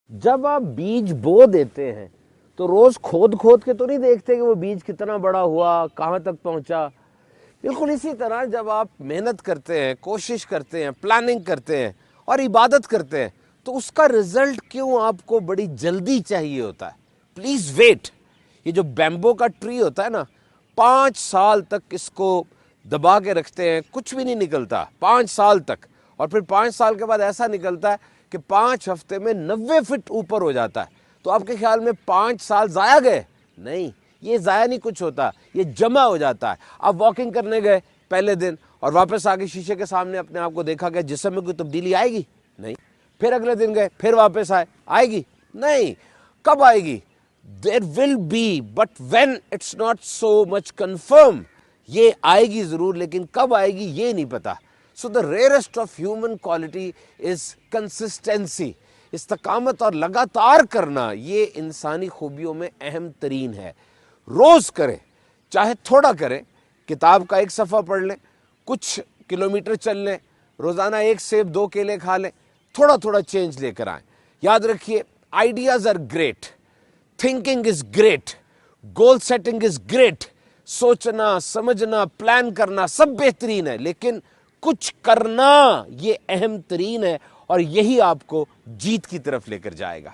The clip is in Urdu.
جب آپ بیج بو دیتے ہیں تو روز کھود کھود کے تو نہیں دیکھتے کہ وہ بیج کتنا بڑا ہوا، کہاں تک پہنچا۔ بالکل اسی طرح جب آپ محنت کرتے ہیں، کوشش کرتے ہیں، پلاننگ کرتے ہیں اور عبادت کرتے ہیں تو اس کا رزلٹ کیوں آپ کو بڑی جلدی چاہیے ہوتا ہے؟ Please wait. یہ جو بیمبو کا ٹری ہوتا ہے نا، 5 سال تک اس کو دبا کے رکھتے ہیں، کچھ بھی نہیں نکلتا 5 سال تک، اور پھر 5 سال کے بعد ایسا نکلتا ہے کہ 5 ہفتے میں 90 فٹ اوپر ہو جاتا ہے۔ تو آپ کے خیال میں 5 سال ضائع گئے؟ نہیں، یہ ضائع نہیں کچھ ہوتا، یہ جمع ہو جاتا ہے۔ آپ واکنگ کرنے گئے پہلے دن اور واپس آ کے شیشے کے سامنے اپنے آپ کو دیکھا کہ جسم میں کوئی تبدیلی آئے گی؟ نہیں۔ پھر اگلے دن گئے، پھر واپس آئے گی؟ نہیں۔ کب آئے گی؟ There will be, but when it's not so much confirmed. یہ آئے گی ضرور، لیکن کب آئے گی یہ نہیں پتا۔ So the rarest of human quality is consistency. استقامت اور لگاتار کرنا یہ انسانی خوبیوں میں اہم ترین ہے۔ روز کریں، چاہے تھوڑا کریں، کتاب کا 1 صفحہ پڑھ لیں، کچھ کلومیٹر چل لیں، روزانہ 1 سیب 2 کیلے کھا لیں، تھوڑا تھوڑا چینج لے کر آئیں۔ یاد رکھیے، ideas are great, thinking is great, goal setting is great, سوچنا، سمجھنا، پلان کرنا سب بہترین ہے، لیکن کچھ کرنا یہ اہم ترین ہے، اور یہی آپ کو جیت کی طرف لے کر جائے گا۔